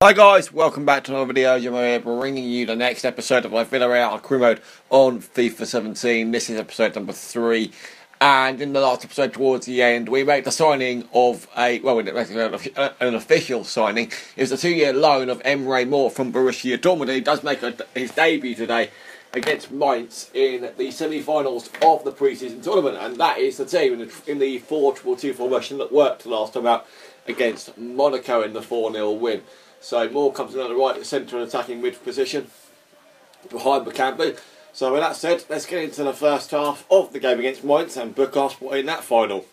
Hi guys, welcome back to another video. I'm here bringing you the next episode of my Villarreal crew mode on FIFA 17. This is episode number 3, and in the last episode towards the end we made the signing of an official signing. It was a 2-year loan of Emre Mor from Borussia Dortmund. He does make his debut today against Mainz in the semi-finals of the pre-season tournament, and that is the team in the 4-2-2 formation that worked last time out against Monaco in the 4-0 win. So Moore comes in on the right centre and attacking mid position behind Bakambu. So with that said, let's get into the first half of the game against Mainz and book our spot in that final.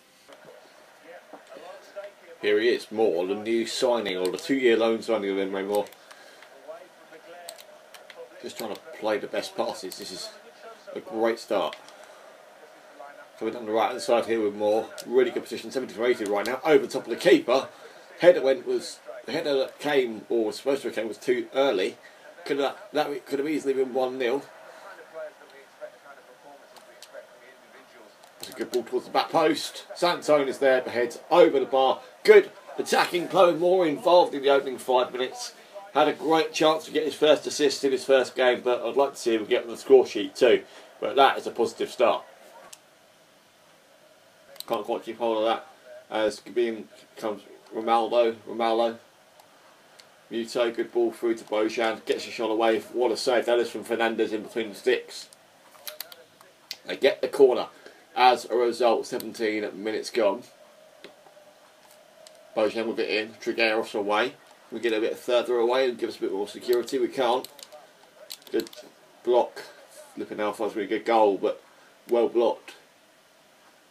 Here he is, Moore, the new signing, or the 2-year loan signing of Emre Moore. Just trying to play the best passes. This is a great start. Coming down the right hand side here with Moore. Really good position, 70-80 right now, over the top of the keeper. The header that came, or was supposed to have came, was too early. Could have easily been 1-0. That's a good ball towards the back post. Santone is there, but heads over the bar. Good attacking play, more involved in the opening 5 minutes. Had a great chance to get his first assist in his first game, but I'd like to see him get on the score sheet too. But that is a positive start. Can't quite keep hold of that. As comes Ronaldo. Muto, good ball through to Bojan, gets a shot away. What a save that is from Fernandez in between the sticks. They get the corner as a result, 17 minutes gone. Bojan with it in, Trigueros away. We get a bit further away and give us a bit more security. We can't. Good block. Flipping Alpha was a really good goal, but well blocked.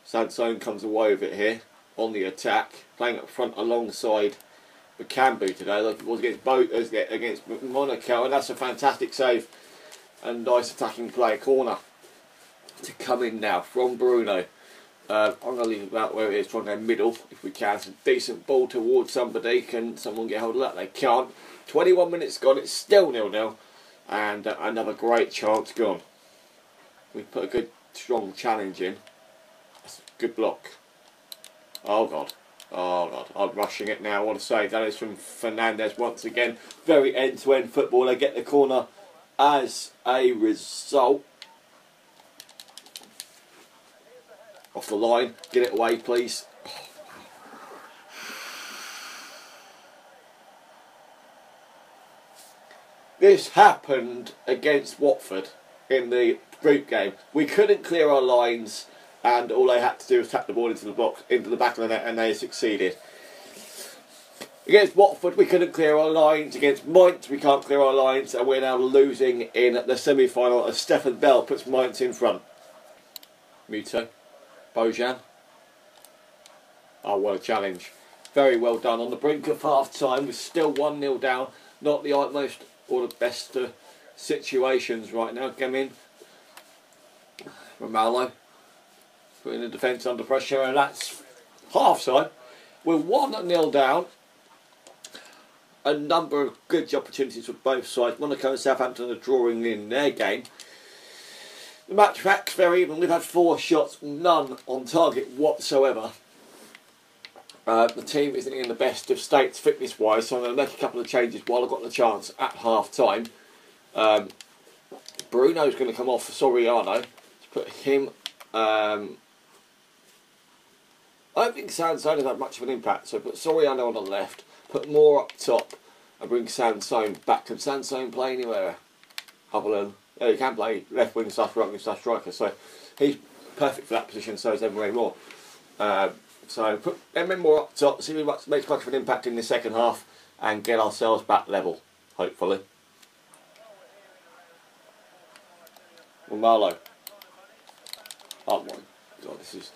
Sansone comes away with it here on the attack, playing up front alongside Bakambu today, like it was against Monaco, and that's a fantastic save and nice attacking play. Corner to come in now from Bruno. I'm going to leave it about where it is, trying to go middle if we can. It's a decent ball towards somebody. Can someone get hold of that? They can't. 21 minutes gone, it's still 0-0, and another great chance gone. We put a good strong challenge in. That's a good block. Oh God. Oh God, I'm rushing it now. What a save. That is from Fernandez once again. Very end-to-end football. They get the corner as a result. Off the line. Get it away, please. This happened against Watford in the group game. We couldn't clear our lines, and all they had to do was tap the ball into the box, into the back of the net, and they succeeded. Against Watford, we couldn't clear our lines. Against Mainz, we can't clear our lines, and we're now losing in the semi-final as Stefan Bell puts Mainz in front. Muto, Bojan. Oh, what a challenge. Very well done. On the brink of half-time, we're still 1-0 down. Not the utmost or the best situations right now. Come in. Ronaldo. Putting the defence under pressure, and that's half-time. We're 1-0 down. A number of good opportunities for both sides. Monaco and Southampton are drawing in their game. The match fact's very even. We've had 4 shots, none on target whatsoever. The team isn't in the best of states fitness-wise, so I'm going to make a couple of changes while I've got the chance at half-time. Bruno's going to come off for Soriano to put him... I don't think Sansone has had much of an impact, so put Soriano on the left, put Moore up top, and bring Sansone back. Can Sansone play anywhere other than... he can play left wing / right wing / striker, so he's perfect for that position, so is Emre Moore. So put Emre Moore up top, see if he makes much of an impact in the second half, and get ourselves back level, hopefully. Marlow. Oh my God, this is...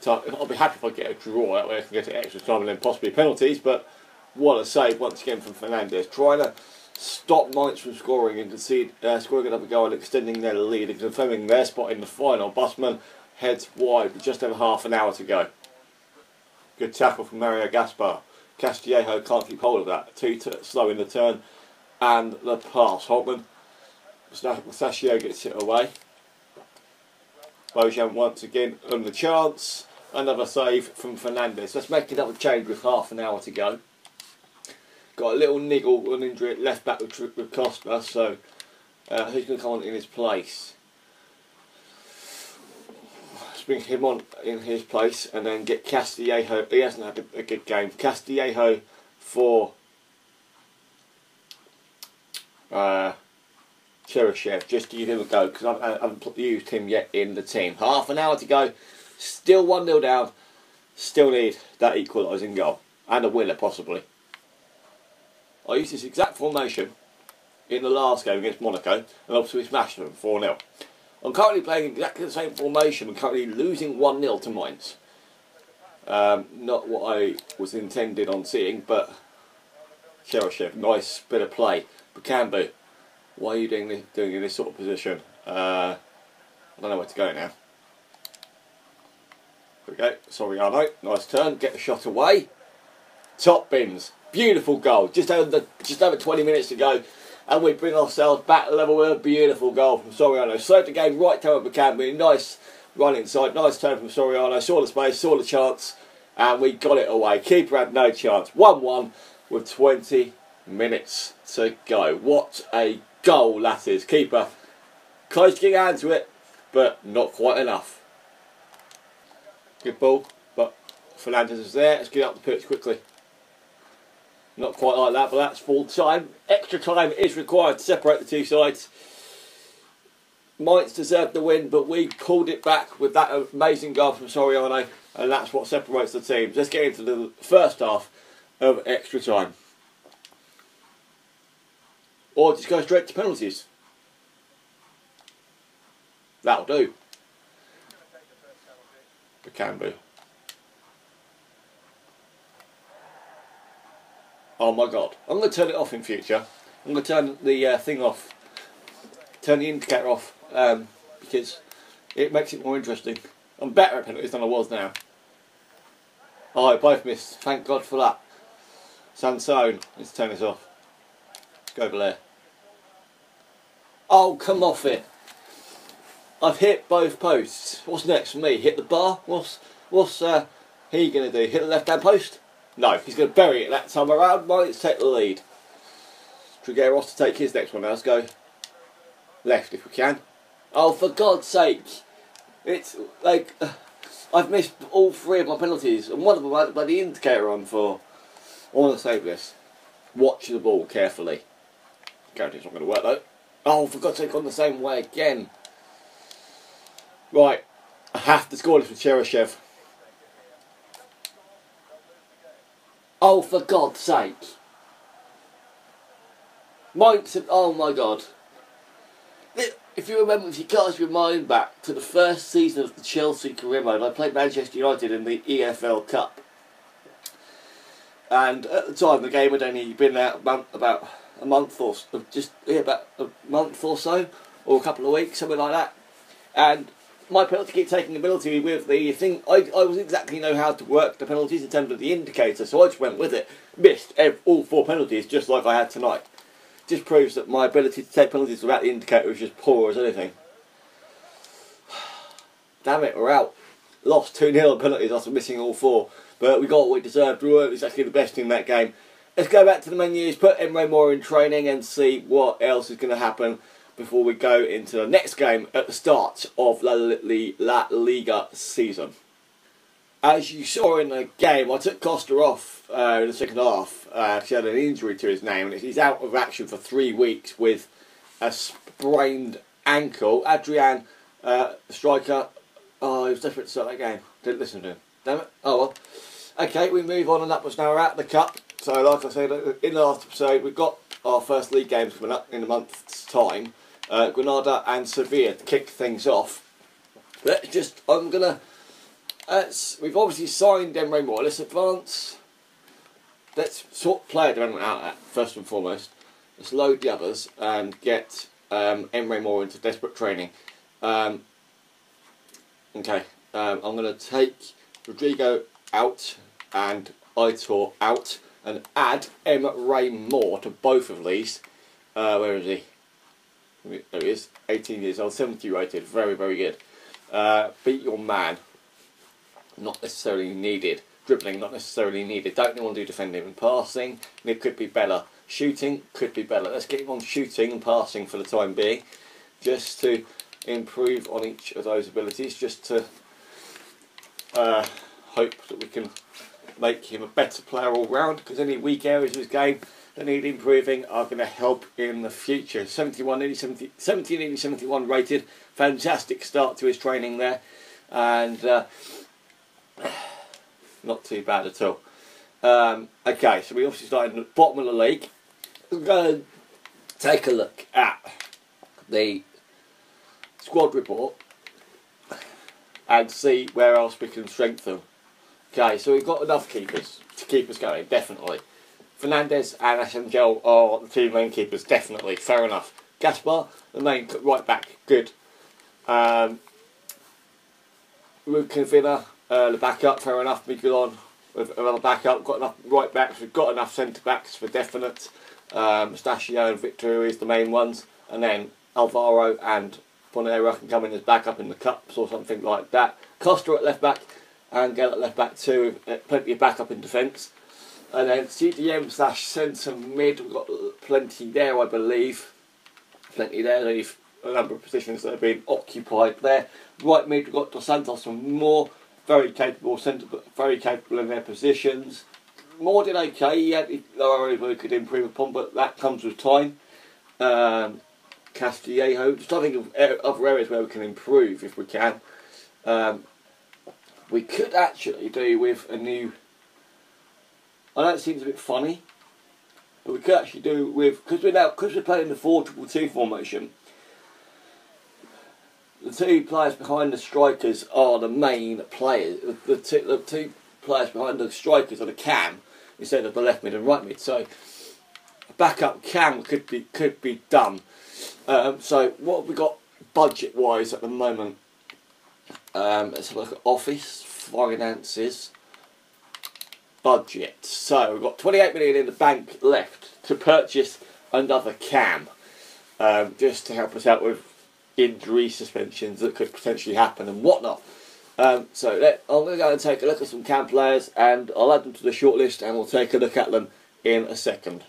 I'll be happy if I get a draw, that way I can get it extra time and then possibly penalties, but what a save once again from Fernandez. Trying to stop Mainz from scoring and scoring another goal and extending their lead and confirming their spot in the final. Busman heads wide with just over half an hour to go. Good tackle from Mario Gaspar. Castillejo can't keep hold of that. Too slow in the turn and the pass. Holtman. Mustachio gets it away. Bojan once again on the chance. Another save from Fernandez. Let's make another change with half an hour to go. got a little niggle, an injury at left back with Costa, so who's going to come on in his place? Let's bring him on in his place and then get Castillejo. He hasn't had a good game. Castillejo for Cheryshev, just to give him a go, because I haven't used him yet in the team. Half an hour to go, still 1-0 down, still need that equalising goal, and a winner possibly. I used this exact formation in the last game against Monaco, and obviously we smashed them 4-0. I'm currently playing exactly the same formation, I'm currently losing 1-0 to Mainz. Not what I was intended on seeing, but Cheryshev, nice bit of play. Bakambu, why are you doing in this sort of position? I don't know where to go now. There we go, Soriano, nice turn, get the shot away. Top bins, beautiful goal, just over 20 minutes to go, and we bring ourselves back level with a beautiful goal from Soriano. Slowed the game right down with Bakambu, nice run inside, nice turn from Soriano, saw the space, saw the chance, and we got it away. Keeper had no chance, 1-1 with 20 minutes to go. What a goal that is. Keeper close to getting hands to it, but not quite enough. Good ball, but Fernandez is there. Let's get up the pitch quickly. Not quite like that, but that's full time. Extra time is required to separate the two sides. Mainz deserved the win, but we pulled it back with that amazing goal from Soriano, and that's what separates the teams. Let's get into the first half of extra time. Or just go straight to penalties. That'll do. Bakambu. Oh my god. I'm going to turn it off in future. I'm going to turn the thing off. Turn the indicator off. Because it makes it more interesting. I'm better at penalties than I was now. Oh, I both missed. Thank God for that. Sansone. Let's turn this off. Let's go over there. Oh, come off it. I've hit both posts. What's next for me? Hit the bar? What's he going to do? Hit the left-hand post? No, he's going to bury it that time around. Let's take the lead. Trigueros to take his next one now. Let's go left if we can. Oh, for God's sake. It's like, I've missed all 3 of my penalties, and one of them I had the bloody indicator on for. I want to save this. Watch the ball carefully. Guarantee it's not going to work though. Oh, for God's sake, gone the same way again. Right, I have to score this with Cheryshev. Oh, for God's sake. Oh my God. If you remember, if you cast your mind back to the first season of the Chelsea career mode, I played Manchester United in the EFL Cup. And at the time, the game had only been out about a month or so, about a month or so, or a couple of weeks, something like that. And my penalty kept taking the penalty with the thing. I was exactly know how to work the penalties in terms of the indicator, so I just went with it. Missed all 4 penalties, just like I had tonight. Just proves that my ability to take penalties without the indicator is just poor as anything. Damn it, we're out. Lost 2-0 penalties after missing all 4. But we got what we deserved. We weren't exactly the best in that game. Let's go back to the menus, put Emre Mor in training and see what else is going to happen before we go into the next game at the start of La Liga season. As you saw in the game, I took Costa off in the second half. He had an injury to his knee, and he's out of action for 3 weeks with a sprained ankle. Adrian, striker, oh, he was desperate to start that game. Didn't listen to him. Damn it. Oh well. Okay, we move on, and that was now out of the cup. So, like I said in the last episode, we've got our first league games coming up in a month's time. Granada and Sevilla to kick things off. I'm gonna. We've obviously signed Emre Mor. Let's advance. Let's sort player development out at first and foremost. Let's load the others and get Emre Mor into desperate training. Okay, I'm going to take Rodrigo out and Aitor out and add Emre Mor to both of these. Where is he? There he is. 18 years old, 70 rated. Very, very good. Beat your man. Not necessarily needed. dribbling, not necessarily needed. Don't want to do defending and passing. And it could be better. Shooting could be better. Let's get him on shooting and passing for the time being, just to improve on each of those abilities, just to hope that we can make him a better player all round, because any weak areas of his game that need improving are going to help in the future. 71, nearly 70, 70, nearly 71 rated. Fantastic start to his training there, and not too bad at all. Okay, so we obviously started at the bottom of the league. We're going to take a look at the squad report and see where else we can strengthen. Okay, so we've got enough keepers to keep us going, definitely. Fernandez and Asangel are the two main keepers, definitely, fair enough. Gaspar, the main right back, good. Ruben Villa, the backup, fair enough. Miguelon with another backup, got enough right backs, we've got enough centre backs for definite. Mustachio and Victor is the main ones, and then Alvaro and Ponera can come in as backup in the cups or something like that. Costa at left back, and Gale at left back too, plenty of backup in defence. And then CDM / centre mid, we've got plenty there, I believe. Plenty there, there's only a number of positions that have been occupied there. Right mid, we've got Dos Santos and Moore, very capable centre, very capable in their positions. Moore did okay, he had lower areas where he could improve upon, but that comes with time. Castillejo, just I think of other areas where we can improve if we can. We could actually do with a new, I know it seems a bit funny, but we could actually do with, because we're playing the 4-2-2 formation, the two players behind the strikers are the main players. The two players behind the strikers are the cam instead of the left mid and right mid. So a backup cam could be done. So what have we got budget wise at the moment? Let's have a look at office finances budget. So we've got 28 million in the bank left to purchase another cam, just to help us out with injury suspensions that could potentially happen and whatnot. So I'm going to go and take a look at some cam players, and I'll add them to the shortlist, and we'll take a look at them in a second.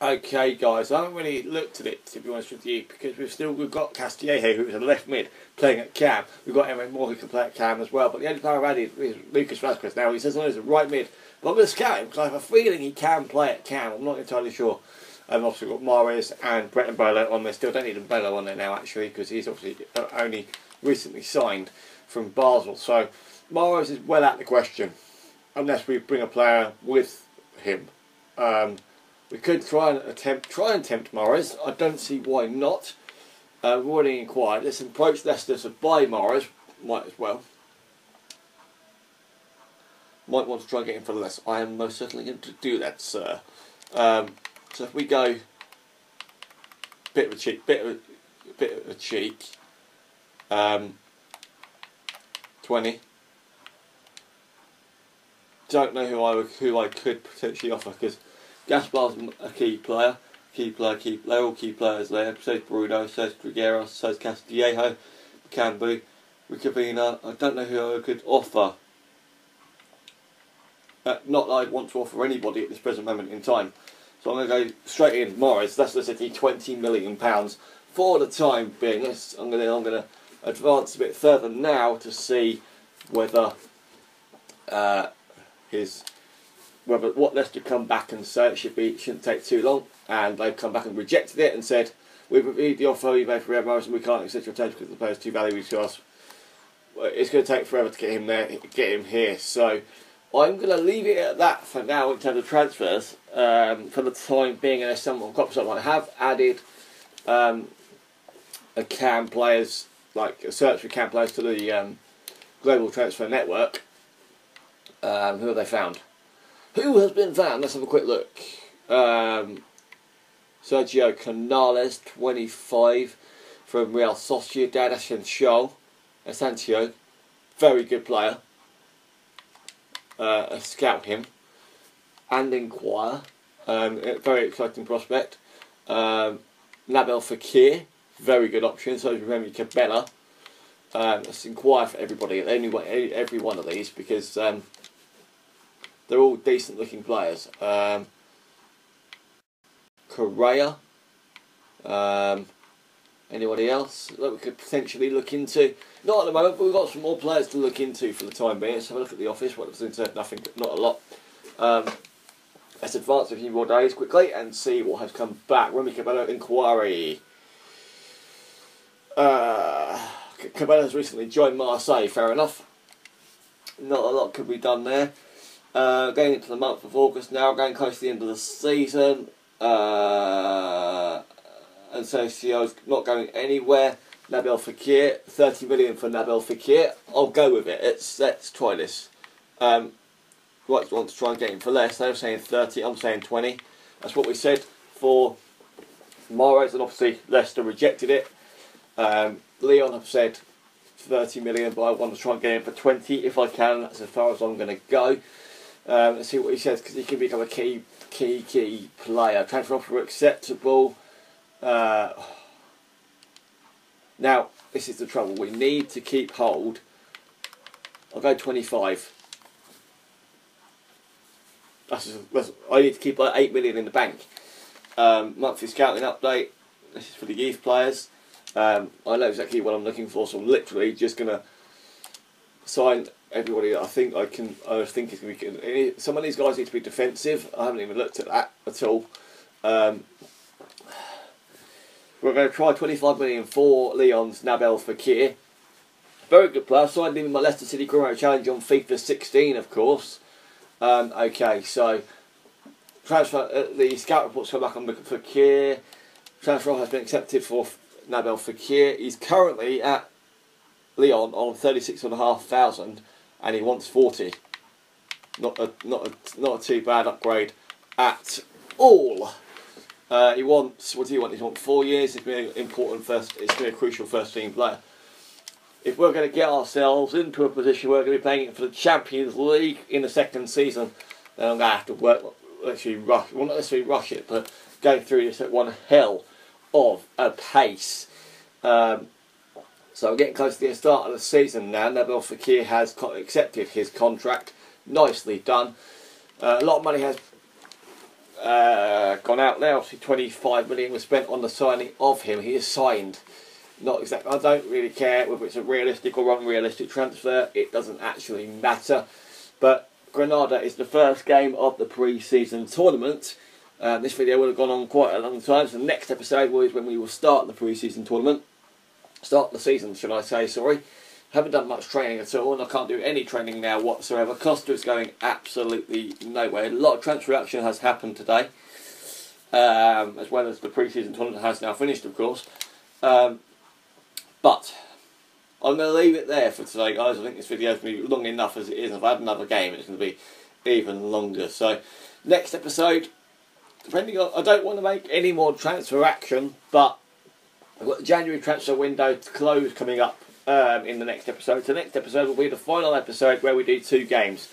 Okay guys, I haven't really looked at it, to be honest with you, because we've got Castillejo, who's a left mid, playing at cam. We've got Emre Moore, who can play at cam as well, but the only player I've added is Lucas Vazquez. Now he says he's a right mid, but I'm going to scout him because I have a feeling he can play at cam. I'm not entirely sure. I've also got Mahrez and Brett Mbolo on there. Still don't need Mbolo on there now, actually, because he's obviously only recently signed from Basel. So Mahrez is well out of the question, unless we bring a player with him. We could try and tempt Mahrez. I don't see why not. We've already inquired. Let's approach Leicester to buy Mahrez. Might as well. Might want to try and get him for less. I am most certainly going to do that, sir. So if we go bit of a cheek, 20. Don't know who I could potentially offer, because Gaspar's a key player. They're all key players there. Says Bruno, says Trigueros, says Castillejo, Cambu, Ricavina. I don't know who I could offer. Not that I'd want to offer anybody at this present moment in time. So I'm going to go straight in. Mahrez, Leicester City, £20 million for the time being. I'm going to advance a bit further now to see whether what Leicester come back and say. Shouldn't take too long, and they've come back and rejected it and said, we've reviewed the offer you made for Mahrez and we can't accept your terms because the player's too valuable to us. It's going to take forever to get him there, get him here. So I'm going to leave it at that for now in terms of transfers, for the time being, unless someone comes up. I have added a cam players, like a search for cam players to the Global Transfer Network. Who have they found? Who has been found? Let's have a quick look. Sergio Canales, 25, from Real Sociedad. Asensio, very good player. Scout him and inquire. Very exciting prospect. Nabil Fekir, very good option. So is Remy Cabella. Let's inquire for everybody. Anyway, every one of these, because they're all decent looking players. Correa. Anybody else that we could potentially look into? Not at the moment, but we've got some more players to look into for the time being. Let's have a look at the office. What was into? Nothing, not a lot. Let's advance a few more days quickly and see what has come back. Remy Cabello inquiry. Cabello has recently joined Marseille. Fair enough. Not a lot could be done there. Going into the month of August now, going close to the end of the season. And so CEO's not going anywhere. Nabil Fekir, 30 million for Nabil Fekir. I'll go with it. Let's try this. Right, want to try and get him for less. They were saying 30. I'm saying 20. That's what we said for Mahrez, and obviously Leicester rejected it. Leon have said 30 million, but I want to try and get him for 20 if I can. That's as far as I'm going to go. Let's see what he says, because he can become a key player. Transfer offer acceptable. Now, this is the trouble. We need to keep hold. I'll go 25. I need to keep like 8 million in the bank. Monthly scouting update. This is for the youth players. I know exactly what I'm looking for, so I'm literally just going to sign everybody that I think is going to be. Some of these guys need to be defensive. I haven't even looked at that at all. We're going to try 25 million for Lyon's Nabil Fekir. Very good player. Signed him in my Leicester City Career Challenge on FIFA 16, of course. Okay, so transfer. The scout reports come back on Fekir. Transfer has been accepted for Nabil Fekir. He's currently at Lyon on 36,500, and he wants 40. Not a too bad upgrade at all. He wants, what do you want? He wants 4 years. It's been an important it's been a crucial first team player. If we're going to get ourselves into a position where we're going to be playing for the Champions League in the second season, then I'm going to have to work, actually rush, well not necessarily rush it, but going through this at one hell of a pace. So we're getting close to the start of the season now. Nabil Fekir has accepted his contract. Nicely done. A lot of money has gone out there. Obviously 25 million was spent on the signing of him. He is signed. Not exactly. I don't really care whether it's a realistic or unrealistic transfer. It doesn't actually matter. But Granada is the first game of the pre-season tournament. This video would have gone on quite a long time. So the next episode is when we will start the pre-season tournament. Start the season, should I say, sorry. Haven't done much training at all, and I can't do any training now whatsoever. Costa is going absolutely nowhere. A lot of transfer action has happened today, as well as the pre-season tournament has now finished, of course. But I'm going to leave it there for today, guys. I think this video is going to be long enough as it is. If I had another game, it's going to be even longer. So, next episode, depending on, I don't want to make any more transfer action, but I've got the January transfer window to close coming up in the next episode. So the next episode will be the final episode where we do 2 games.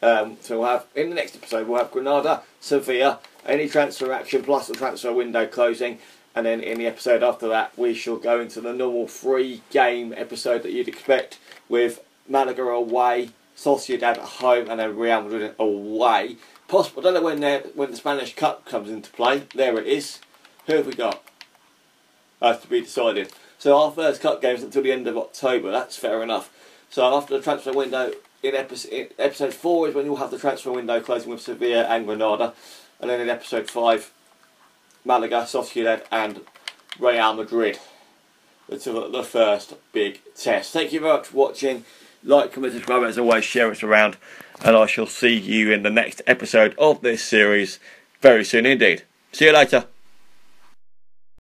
So we'll have, in the next episode, we'll have Granada, Sevilla, any transfer action plus the transfer window closing. And then in the episode after that, we shall go into the normal 3-game episode that you'd expect, with Malaga away, Sociedad at home, and then Real Madrid away. Possible. I don't know when the Spanish Cup comes into play. There it is. Who have we got? Has to be decided. So our first cup game is until the end of October. That's fair enough. So after the transfer window, in episode 4 is when you'll have the transfer window closing with Sevilla and Granada, and then in episode 5, Malaga, Sociedad and Real Madrid. That's the first big test. Thank you very much for watching. Like, comment, subscribe, as always, share us around, and I shall see you in the next episode of this series very soon indeed. See you later.